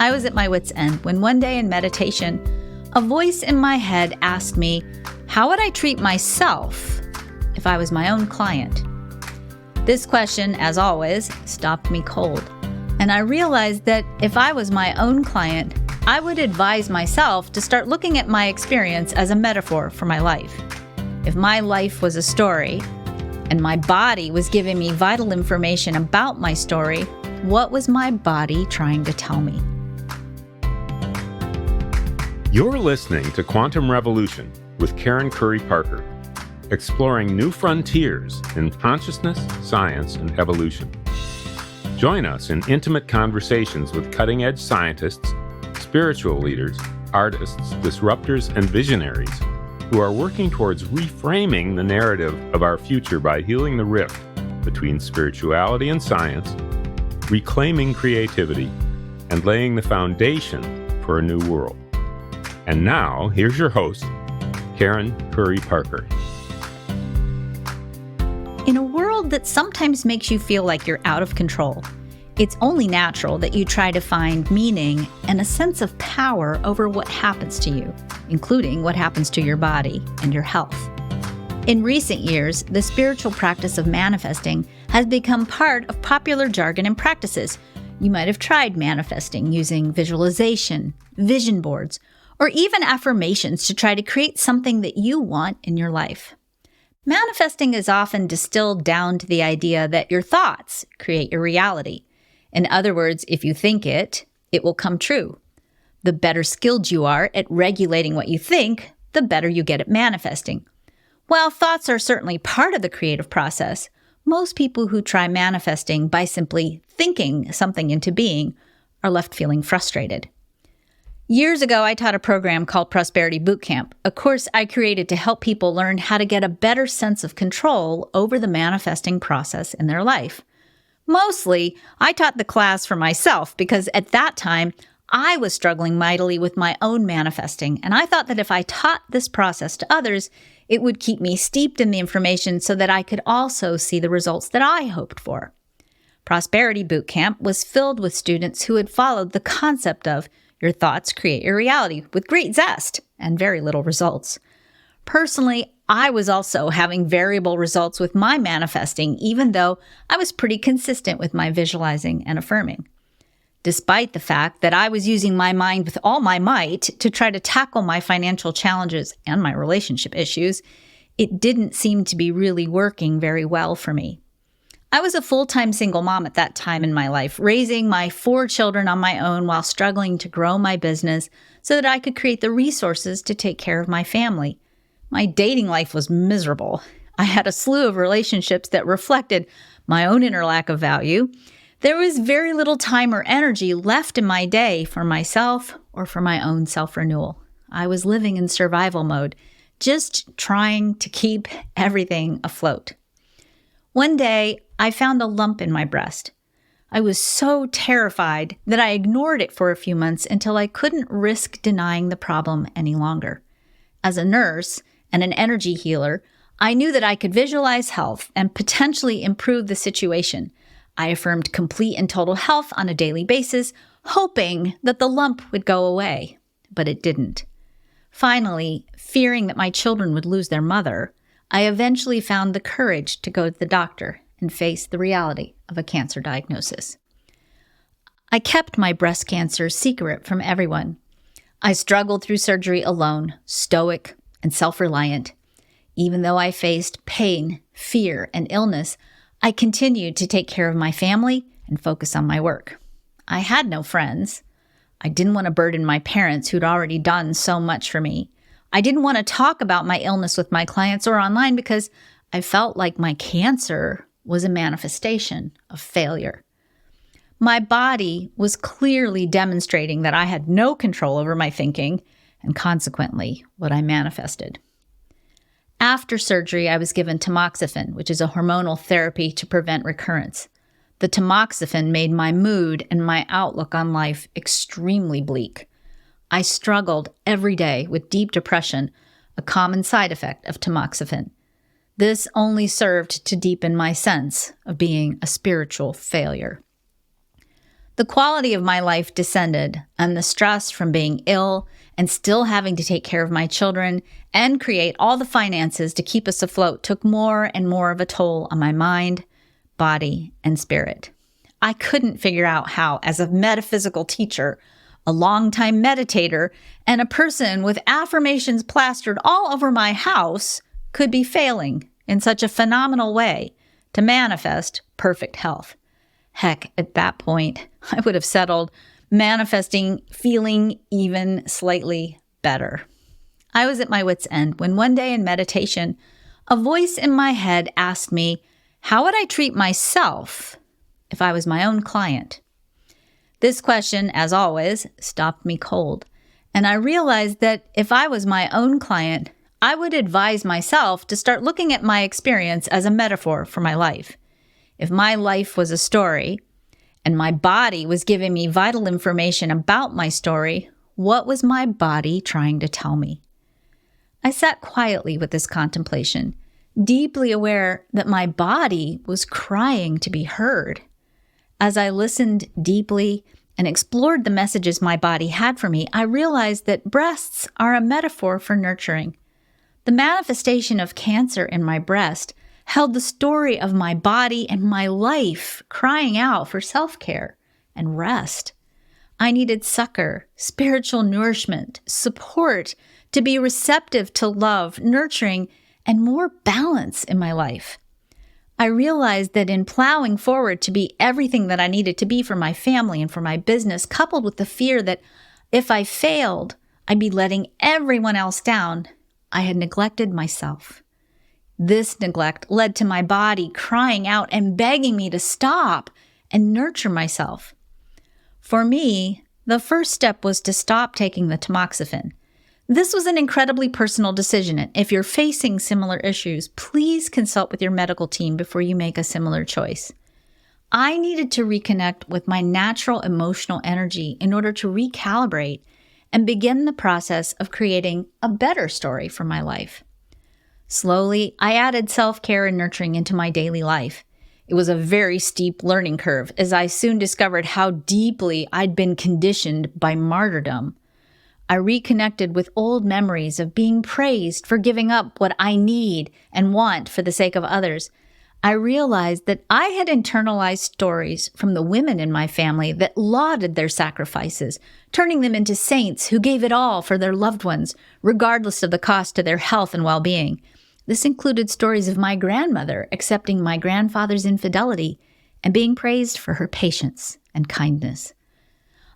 I was at my wit's end when one day in meditation, a voice in my head asked me, how would I treat myself if I was my own client? This question, as always, stopped me cold. And I realized that if I was my own client, I would advise myself to start looking at my experience as a metaphor for my life. If my life was a story, and my body was giving me vital information about my story, what was my body trying to tell me? You're listening to Quantum Revolution with Karen Curry Parker, exploring new frontiers in consciousness, science, and evolution. Join us in intimate conversations with cutting-edge scientists, spiritual leaders, artists, disruptors, and visionaries who are working towards reframing the narrative of our future by healing the rift between spirituality and science, reclaiming creativity, and laying the foundation for a new world. And now, here's your host, Karen Curry Parker. In a world that sometimes makes you feel like you're out of control, it's only natural that you try to find meaning and a sense of power over what happens to you, including what happens to your body and your health. In recent years, the spiritual practice of manifesting has become part of popular jargon and practices. You might have tried manifesting using visualization, vision boards, or even affirmations to try to create something that you want in your life. Manifesting is often distilled down to the idea that your thoughts create your reality. In other words, if you think it, it will come true. The better skilled you are at regulating what you think, the better you get at manifesting. While thoughts are certainly part of the creative process, most people who try manifesting by simply thinking something into being are left feeling frustrated. Years ago, I taught a program called Prosperity Bootcamp, a course I created to help people learn how to get a better sense of control over the manifesting process in their life. Mostly, I taught the class for myself because at that time, I was struggling mightily with my own manifesting, and I thought that if I taught this process to others, it would keep me steeped in the information so that I could also see the results that I hoped for. Prosperity Bootcamp was filled with students who had followed the concept of your thoughts create your reality with great zest and very little results. Personally, I was also having variable results with my manifesting, even though I was pretty consistent with my visualizing and affirming. Despite the fact that I was using my mind with all my might to try to tackle my financial challenges and my relationship issues, it didn't seem to be really working very well for me. I was a full-time single mom at that time in my life, raising my 4 children on my own while struggling to grow my business so that I could create the resources to take care of my family. My dating life was miserable. I had a slew of relationships that reflected my own inner lack of value. There was very little time or energy left in my day for myself or for my own self-renewal. I was living in survival mode, just trying to keep everything afloat. One day, I found a lump in my breast. I was so terrified that I ignored it for a few months until I couldn't risk denying the problem any longer. As a nurse and an energy healer, I knew that I could visualize health and potentially improve the situation. I affirmed complete and total health on a daily basis, hoping that the lump would go away, but it didn't. Finally, fearing that my children would lose their mother, I eventually found the courage to go to the doctor and face the reality of a cancer diagnosis. I kept my breast cancer secret from everyone. I struggled through surgery alone, stoic and self-reliant. Even though I faced pain, fear, and illness, I continued to take care of my family and focus on my work. I had no friends. I didn't want to burden my parents who'd already done so much for me. I didn't want to talk about my illness with my clients or online because I felt like my cancer was a manifestation of failure. My body was clearly demonstrating that I had no control over my thinking and consequently what I manifested. After surgery, I was given tamoxifen, which is a hormonal therapy to prevent recurrence. The tamoxifen made my mood and my outlook on life extremely bleak. I struggled every day with deep depression, a common side effect of tamoxifen. This only served to deepen my sense of being a spiritual failure. The quality of my life descended, and the stress from being ill and still having to take care of my children and create all the finances to keep us afloat took more and more of a toll on my mind, body, and spirit. I couldn't figure out how, as a metaphysical teacher, a longtime meditator, and a person with affirmations plastered all over my house, could be failing in such a phenomenal way to manifest perfect health. Heck, at that point, I would have settled manifesting feeling even slightly better. I was at my wit's end when one day in meditation, a voice in my head asked me, how would I treat myself if I was my own client? This question, as always, stopped me cold, and I realized that if I was my own client, I would advise myself to start looking at my experience as a metaphor for my life. If my life was a story, and my body was giving me vital information about my story, what was my body trying to tell me? I sat quietly with this contemplation, deeply aware that my body was crying to be heard. As I listened deeply and explored the messages my body had for me, I realized that breasts are a metaphor for nurturing. The manifestation of cancer in my breast held the story of my body and my life crying out for self-care and rest. I needed succor, spiritual nourishment, support to be receptive to love, nurturing, and more balance in my life. I realized that in plowing forward to be everything that I needed to be for my family and for my business, coupled with the fear that if I failed, I'd be letting everyone else down, I had neglected myself. This neglect led to my body crying out and begging me to stop and nurture myself. For me, the first step was to stop taking the tamoxifen. This was an incredibly personal decision, and if you're facing similar issues, please consult with your medical team before you make a similar choice. I needed to reconnect with my natural emotional energy in order to recalibrate and begin the process of creating a better story for my life. Slowly, I added self-care and nurturing into my daily life. It was a very steep learning curve, as I soon discovered how deeply I'd been conditioned by martyrdom. I reconnected with old memories of being praised for giving up what I need and want for the sake of others. I realized that I had internalized stories from the women in my family that lauded their sacrifices, turning them into saints who gave it all for their loved ones, regardless of the cost to their health and well-being. This included stories of my grandmother accepting my grandfather's infidelity and being praised for her patience and kindness.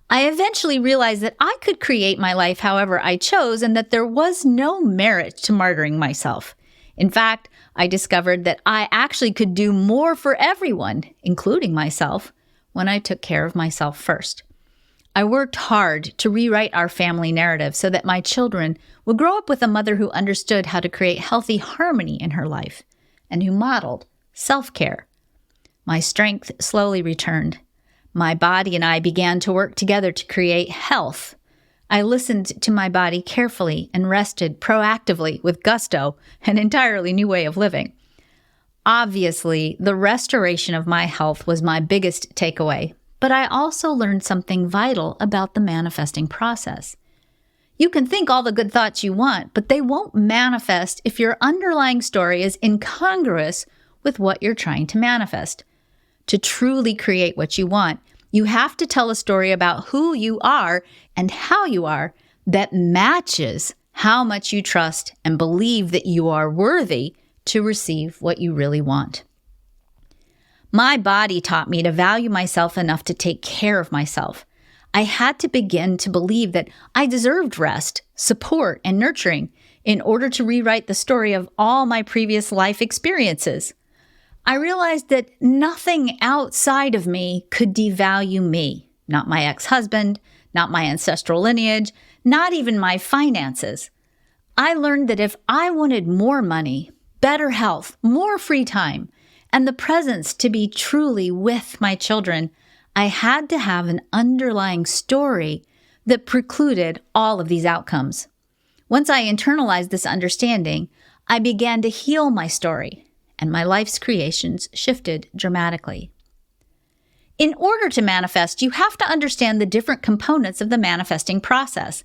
I eventually realized that I could create my life however I chose and that there was no merit to martyring myself. In fact, I discovered that I actually could do more for everyone, including myself, when I took care of myself first. I worked hard to rewrite our family narrative so that my children would grow up with a mother who understood how to create healthy harmony in her life and who modeled self-care. My strength slowly returned. My body and I began to work together to create health. I listened to my body carefully and rested proactively with gusto, an entirely new way of living. Obviously, the restoration of my health was my biggest takeaway, but I also learned something vital about the manifesting process. You can think all the good thoughts you want, but they won't manifest if your underlying story is incongruous with what you're trying to manifest. To truly create what you want, you have to tell a story about who you are and how you are that matches how much you trust and believe that you are worthy to receive what you really want. My body taught me to value myself enough to take care of myself. I had to begin to believe that I deserved rest, support, and nurturing in order to rewrite the story of all my previous life experiences. I realized that nothing outside of me could devalue me, not my ex-husband, not my ancestral lineage, not even my finances. I learned that if I wanted more money, better health, more free time, and the presence to be truly with my children, I had to have an underlying story that precluded all of these outcomes. Once I internalized this understanding, I began to heal my story, and my life's creations shifted dramatically. In order to manifest, you have to understand the different components of the manifesting process.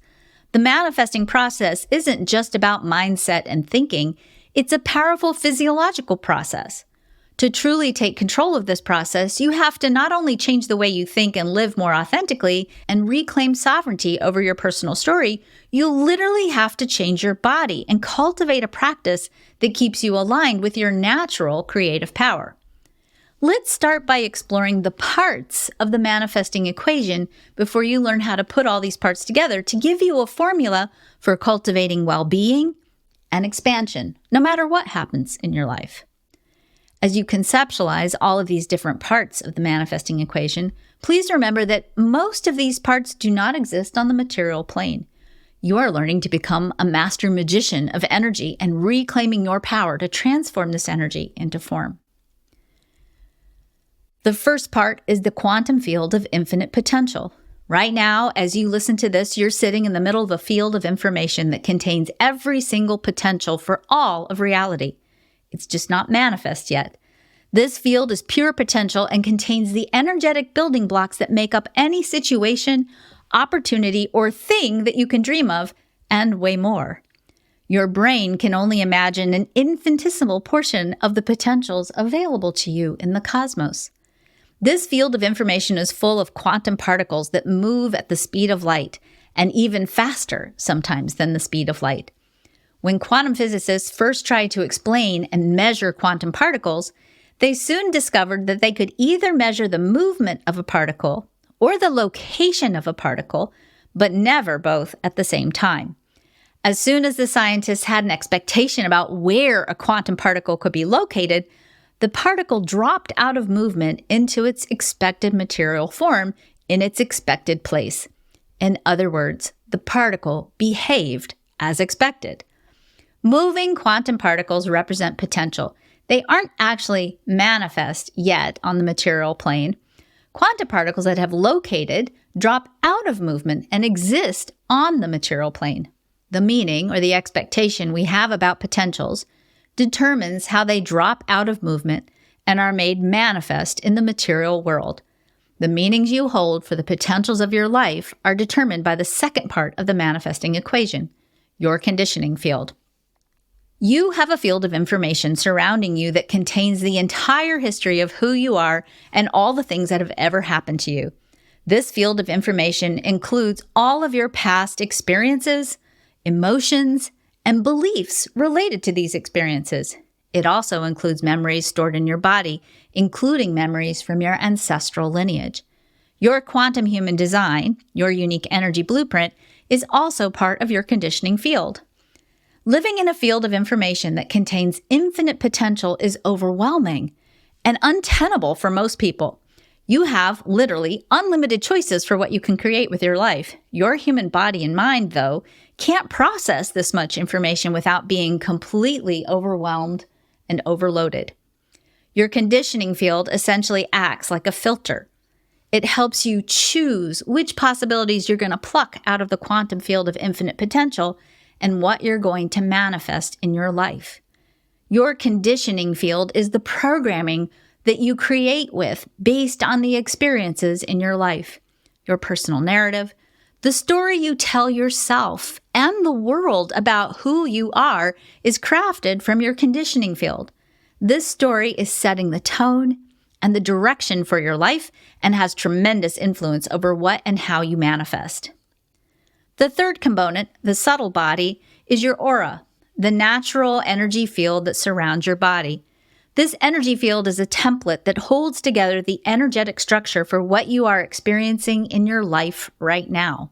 The manifesting process isn't just about mindset and thinking, it's a powerful physiological process. To truly take control of this process, you have to not only change the way you think and live more authentically and reclaim sovereignty over your personal story, you literally have to change your body and cultivate a practice that keeps you aligned with your natural creative power. Let's start by exploring the parts of the manifesting equation before you learn how to put all these parts together to give you a formula for cultivating well-being and expansion, no matter what happens in your life. As you conceptualize all of these different parts of the manifesting equation, please remember that most of these parts do not exist on the material plane. You are learning to become a master magician of energy and reclaiming your power to transform this energy into form. The first part is the quantum field of infinite potential. Right now, as you listen to this, you're sitting in the middle of a field of information that contains every single potential for all of reality. It's just not manifest yet. This field is pure potential and contains the energetic building blocks that make up any situation, opportunity, or thing that you can dream of, and way more. Your brain can only imagine an infinitesimal portion of the potentials available to you in the cosmos. This field of information is full of quantum particles that move at the speed of light, and even faster sometimes than the speed of light. When quantum physicists first tried to explain and measure quantum particles, they soon discovered that they could either measure the movement of a particle or the location of a particle, but never both at the same time. As soon as the scientists had an expectation about where a quantum particle could be located, the particle dropped out of movement into its expected material form in its expected place. In other words, the particle behaved as expected. Moving quantum particles represent potential. They aren't actually manifest yet on the material plane. Quantum particles that have located drop out of movement and exist on the material plane. The meaning or the expectation we have about potentials determines how they drop out of movement and are made manifest in the material world. The meanings you hold for the potentials of your life are determined by the second part of the manifesting equation, your conditioning field. You have a field of information surrounding you that contains the entire history of who you are and all the things that have ever happened to you. This field of information includes all of your past experiences, emotions, and beliefs related to these experiences. It also includes memories stored in your body, including memories from your ancestral lineage. Your quantum human design, your unique energy blueprint, is also part of your conditioning field. Living in a field of information that contains infinite potential is overwhelming and untenable for most people. You have literally unlimited choices for what you can create with your life. Your human body and mind, though, can't process this much information without being completely overwhelmed and overloaded. Your conditioning field essentially acts like a filter. It helps you choose which possibilities you're going to pluck out of the quantum field of infinite potential and what you're going to manifest in your life. Your conditioning field is the programming that you create with based on the experiences in your life, your personal narrative, the story you tell yourself and the world about who you are is crafted from your conditioning field. This story is setting the tone and the direction for your life and has tremendous influence over what and how you manifest. The third component, the subtle body, is your aura, the natural energy field that surrounds your body. This energy field is a template that holds together the energetic structure for what you are experiencing in your life right now.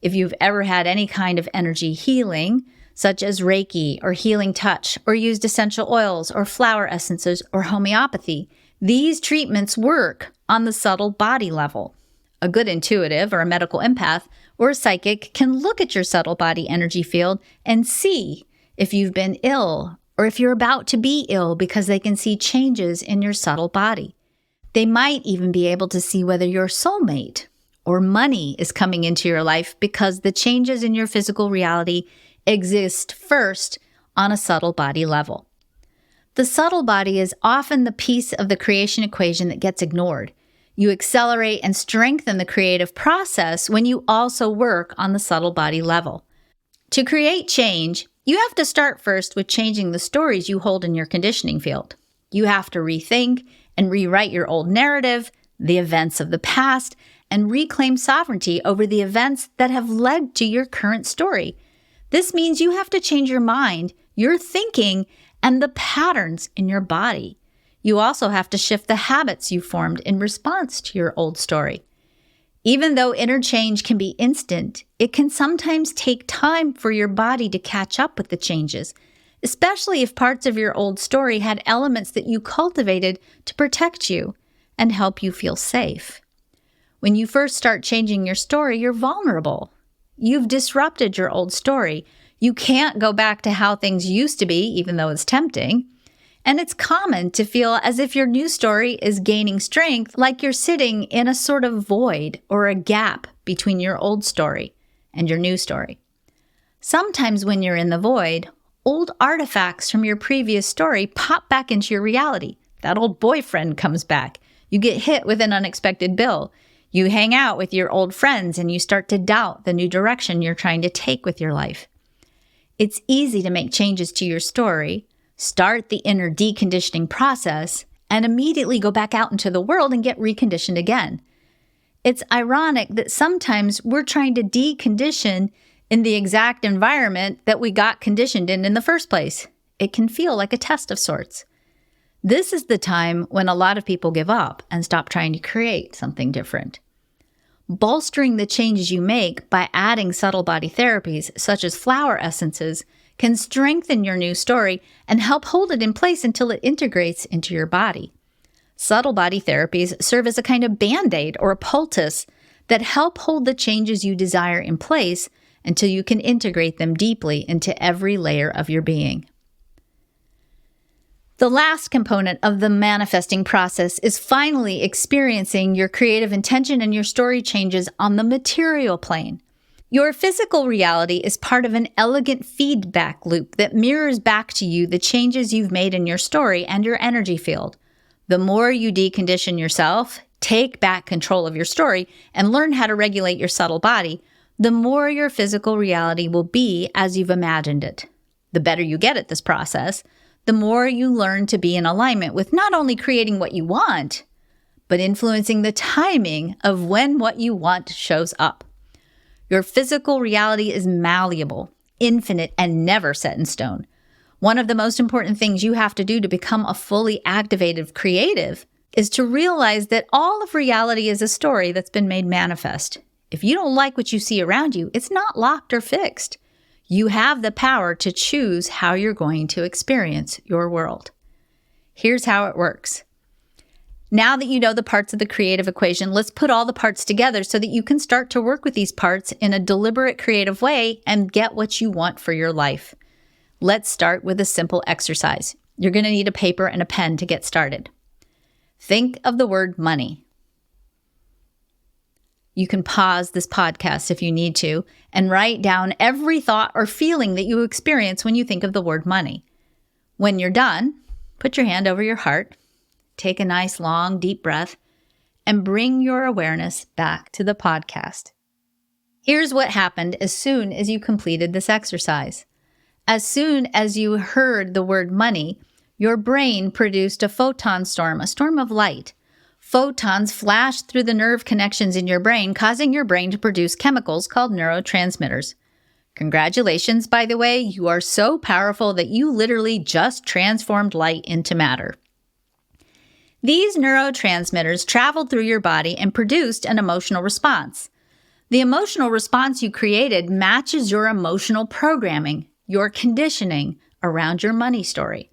If you've ever had any kind of energy healing, such as Reiki or healing touch, or used essential oils or flower essences or homeopathy, these treatments work on the subtle body level. A good intuitive or a medical empath or a psychic can look at your subtle body energy field and see if you've been ill or if you're about to be ill because they can see changes in your subtle body. They might even be able to see whether your soulmate or money is coming into your life because the changes in your physical reality exist first on a subtle body level. The subtle body is often the piece of the creation equation that gets ignored. You accelerate and strengthen the creative process when you also work on the subtle body level. To create change, you have to start first with changing the stories you hold in your conditioning field. You have to rethink and rewrite your old narrative, the events of the past, and reclaim sovereignty over the events that have led to your current story. This means you have to change your mind, your thinking, and the patterns in your body. You also have to shift the habits you formed in response to your old story. Even though inner change can be instant, it can sometimes take time for your body to catch up with the changes, especially if parts of your old story had elements that you cultivated to protect you and help you feel safe. When you first start changing your story, you're vulnerable. You've disrupted your old story. You can't go back to how things used to be, even though it's tempting. And it's common to feel as if your new story is gaining strength, like you're sitting in a sort of void or a gap between your old story and your new story. Sometimes when you're in the void, old artifacts from your previous story pop back into your reality. That old boyfriend comes back. You get hit with an unexpected bill. You hang out with your old friends and you start to doubt the new direction you're trying to take with your life. It's easy to make changes to your story, start the inner deconditioning process, and immediately go back out into the world and get reconditioned again. It's ironic that sometimes we're trying to decondition in the exact environment that we got conditioned in the first place. It can feel like a test of sorts. This is the time when a lot of people give up and stop trying to create something different. Bolstering the changes you make by adding subtle body therapies, such as flower essences, can strengthen your new story and help hold it in place until it integrates into your body. Subtle body therapies serve as a kind of band-aid or a poultice that help hold the changes you desire in place until you can integrate them deeply into every layer of your being. The last component of the manifesting process is finally experiencing your creative intention and your story changes on the material plane. Your physical reality is part of an elegant feedback loop that mirrors back to you the changes you've made in your story and your energy field. The more you decondition yourself, take back control of your story, and learn how to regulate your subtle body, the more your physical reality will be as you've imagined it. The better you get at this process, the more you learn to be in alignment with not only creating what you want, but influencing the timing of when what you want shows up. Your physical reality is malleable, infinite, and never set in stone. One of the most important things you have to do to become a fully activated creative is to realize that all of reality is a story that's been made manifest. If you don't like what you see around you, it's not locked or fixed. You have the power to choose how you're going to experience your world. Here's how it works. Now that you know the parts of the creative equation, let's put all the parts together so that you can start to work with these parts in a deliberate, creative way and get what you want for your life. Let's start with a simple exercise. You're going to need a paper and a pen to get started. Think of the word money. You can pause this podcast if you need to and write down every thought or feeling that you experience when you think of the word money. When you're done, put your hand over your heart, take a nice long deep breath, and bring your awareness back to the podcast. Here's what happened as soon as you completed this exercise. As soon as you heard the word money, your brain produced a photon storm, a storm of light. Photons flashed through the nerve connections in your brain, causing your brain to produce chemicals called neurotransmitters. Congratulations, by the way, you are so powerful that you literally just transformed light into matter. These neurotransmitters traveled through your body and produced an emotional response. The emotional response you created matches your emotional programming, your conditioning around your money story.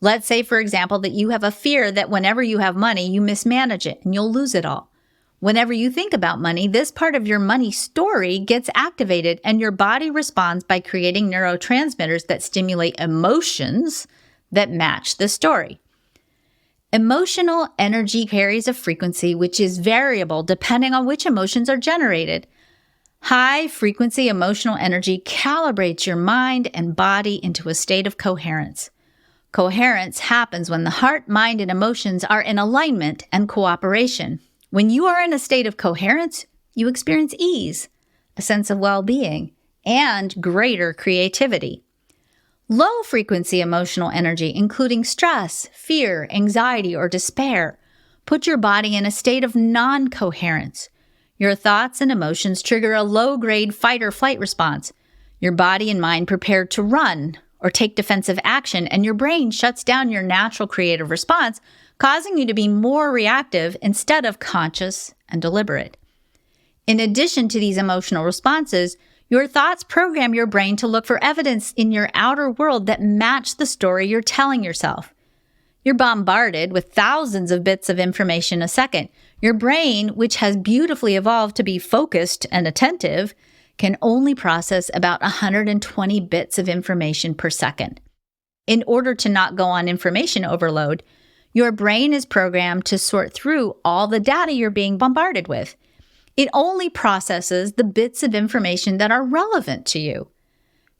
Let's say, for example, that you have a fear that whenever you have money, you mismanage it and you'll lose it all. Whenever you think about money, this part of your money story gets activated and your body responds by creating neurotransmitters that stimulate emotions that match the story. Emotional energy carries a frequency which is variable depending on which emotions are generated. High-frequency emotional energy calibrates your mind and body into a state of coherence. Coherence happens when the heart, mind, and emotions are in alignment and cooperation. When you are in a state of coherence, you experience ease, a sense of well-being, and greater creativity. Low-frequency emotional energy, including stress, fear, anxiety, or despair, put your body in a state of non-coherence. Your thoughts and emotions trigger a low-grade fight-or-flight response. Your body and mind prepare to run or take defensive action, and your brain shuts down your natural creative response, causing you to be more reactive instead of conscious and deliberate. In addition to these emotional responses, your thoughts program your brain to look for evidence in your outer world that match the story you're telling yourself. You're bombarded with thousands of bits of information a second. Your brain, which has beautifully evolved to be focused and attentive, can only process about 120 bits of information per second. In order to not go on information overload, your brain is programmed to sort through all the data you're being bombarded with. It only processes the bits of information that are relevant to you.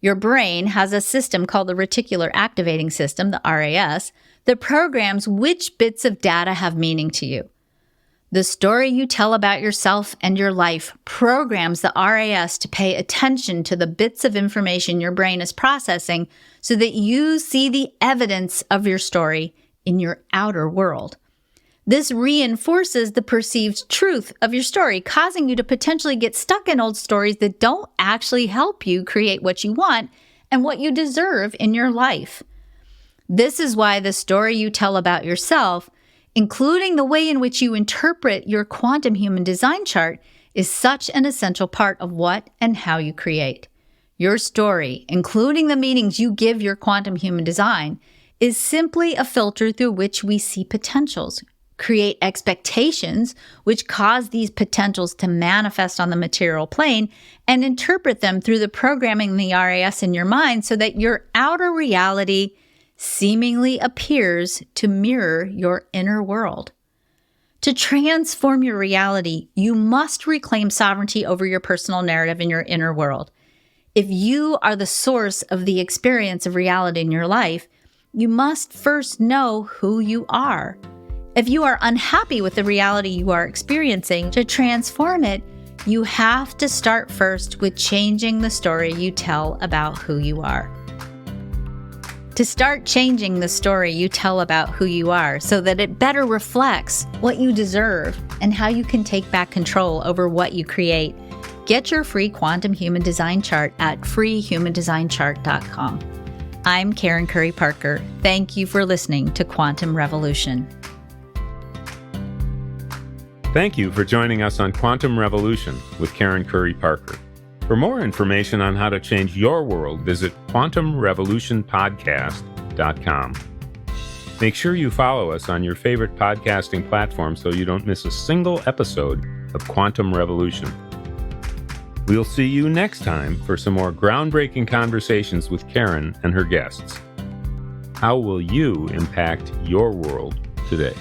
Your brain has a system called the Reticular Activating System, the RAS, that programs which bits of data have meaning to you. The story you tell about yourself and your life programs the RAS to pay attention to the bits of information your brain is processing so that you see the evidence of your story in your outer world. This reinforces the perceived truth of your story, causing you to potentially get stuck in old stories that don't actually help you create what you want and what you deserve in your life. This is why the story you tell about yourself, including the way in which you interpret your quantum human design chart, is such an essential part of what and how you create. Your story, including the meanings you give your quantum human design, is simply a filter through which we see potentials, create expectations, which cause these potentials to manifest on the material plane, and interpret them through the programming in the RAS in your mind so that your outer reality seemingly appears to mirror your inner world. To transform your reality, you must reclaim sovereignty over your personal narrative in your inner world. If you are the source of the experience of reality in your life, you must first know who you are. If you are unhappy with the reality you are experiencing, to transform it, you have to start first with changing the story you tell about who you are. To start changing the story you tell about who you are so that it better reflects what you deserve and how you can take back control over what you create, get your free quantum human design chart at freehumandesignchart.com. I'm Karen Curry Parker. Thank you for listening to Quantum Revolution. Thank you for joining us on Quantum Revolution with Karen Curry Parker. For more information on how to change your world, visit quantumrevolutionpodcast.com. Make sure you follow us on your favorite podcasting platform so you don't miss a single episode of Quantum Revolution. We'll see you next time for some more groundbreaking conversations with Karen and her guests. How will you impact your world today?